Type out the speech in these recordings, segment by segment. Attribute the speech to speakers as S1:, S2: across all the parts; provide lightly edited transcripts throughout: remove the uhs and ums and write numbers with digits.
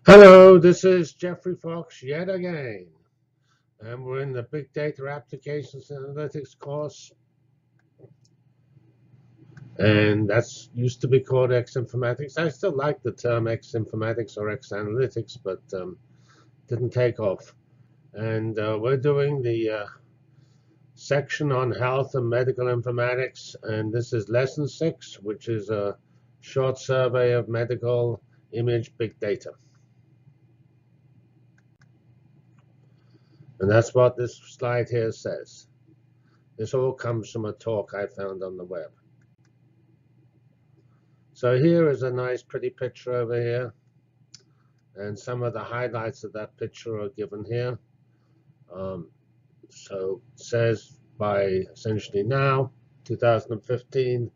S1: Hello, this is Jeffrey Fox yet again, and we're in the Big Data Applications and Analytics course, and that's used to be called X Informatics. I still like the term X Informatics or X Analytics, but didn't take off. And we're doing the section on health and medical informatics, and this is lesson 6, which is a short survey of medical image big data. And that's what this slide here says. This all comes from a talk I found on the web. So here is a nice pretty picture over here, and some of the highlights of that picture are given here. So it says by essentially now, 2015,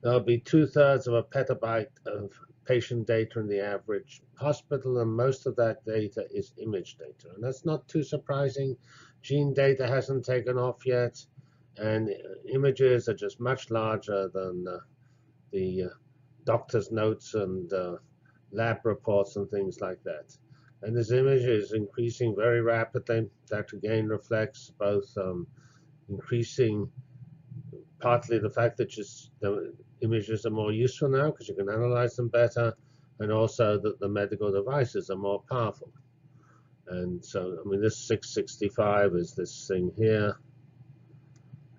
S1: there'll be 2/3 of a petabyte of patient data in the average hospital, and most of that data is image data. And that's not too surprising. Gene data hasn't taken off yet, and images are just much larger than the doctor's notes and lab reports and things like that. And this image is increasing very rapidly. That again reflects both increasing partly the fact that just the images are more useful now because you can analyze them better, and also that the medical devices are more powerful. And so, I mean, this 665 is this thing here,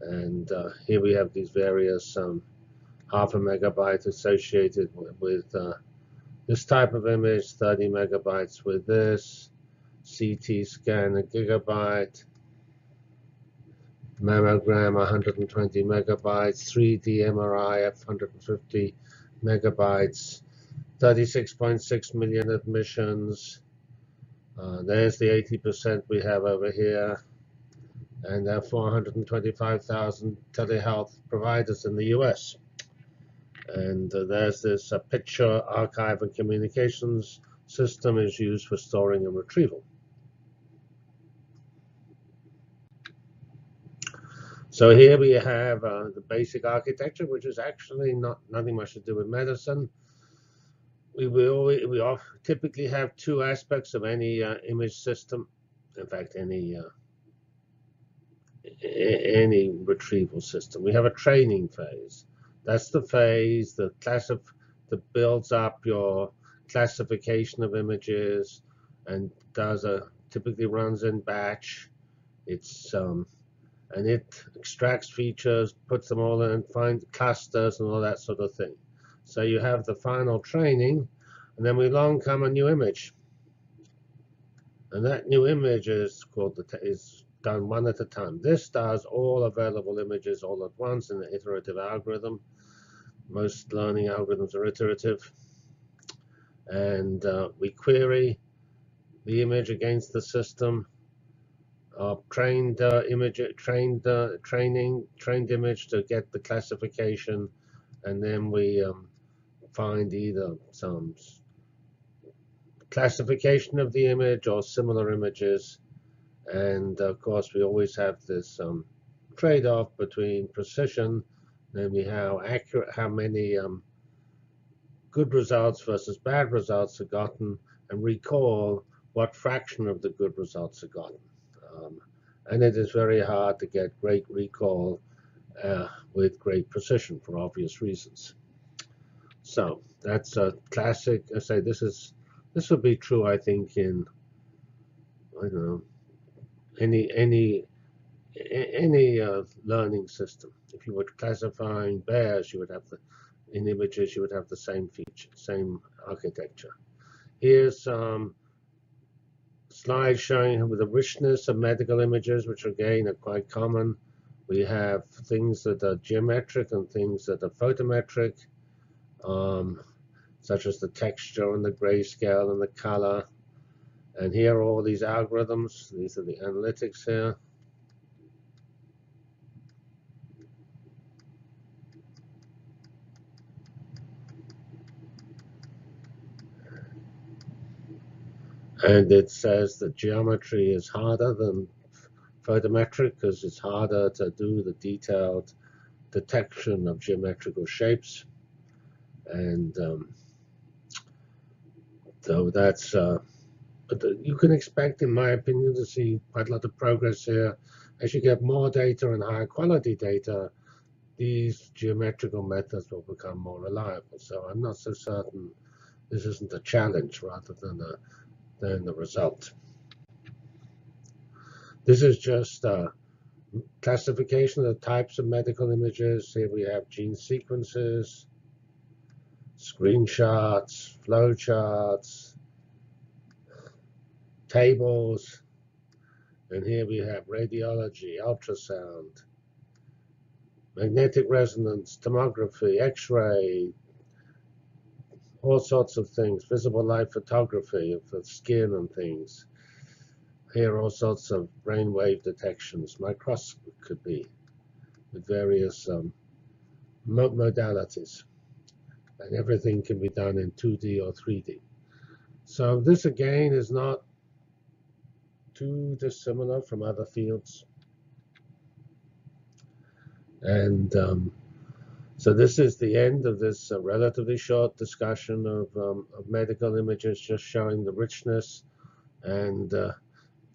S1: and here we have these various half a megabyte associated with this type of image, 30 megabytes with this, CT scan a gigabyte, mammogram 120 megabytes, 3D MRI 150 megabytes, 36.6 million admissions. There's the 80% we have over here, and there are 425,000 telehealth providers in the US. And there's this picture archive and communications system is used for storing and retrieval. So here we have the basic architecture, which is actually nothing much to do with medicine. We typically have two aspects of any image system. In fact, any retrieval system. We have a training phase. That's the phase that builds up your classification of images and typically runs in batch. And it extracts features, puts them all in, finds clusters and all that sort of thing. So you have the final training, and then along come a new image. And that new image is done one at a time. This does all available images all at once in an iterative algorithm. Most learning algorithms are iterative. And we query the image against the system. Trained image to get the classification, and then we find either some classification of the image or similar images. And of course, we always have this trade-off between precision, namely how many good results versus bad results are gotten, and recall what fraction of the good results are gotten. And it is very hard to get great recall with great precision for obvious reasons. So that's a classic. I say this would be true, I think, in I don't know any learning system. If you were classifying bears, you would have in images you would have the same feature, same architecture. Here's some slides showing the richness of medical images, which again are quite common. We have things that are geometric and things that are photometric, such as the texture and the grayscale and the color. And here are all these algorithms. These are the analytics here. And it says that geometry is harder than photometric because it's harder to do the detailed detection of geometrical shapes. And So that's, but you can expect, in my opinion, to see quite a lot of progress here. As you get more data and higher quality data, these geometrical methods will become more reliable. So I'm not so certain this isn't a challenge rather than a result. This is just classification of the types of medical images. Here we have gene sequences, screenshots, flowcharts, tables, and here we have radiology, ultrasound, magnetic resonance, tomography, X-ray, all sorts of things, visible light photography of the skin and things. Here all sorts of brainwave detections, microscopy with various modalities. And everything can be done in 2D or 3D. So this again is not too dissimilar from other fields. And so this is the end of this relatively short discussion of medical images, just showing the richness and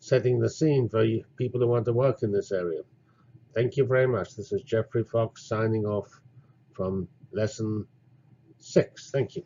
S1: setting the scene for people who want to work in this area. Thank you very much. This is Geoffrey Fox signing off from lesson 6. Thank you.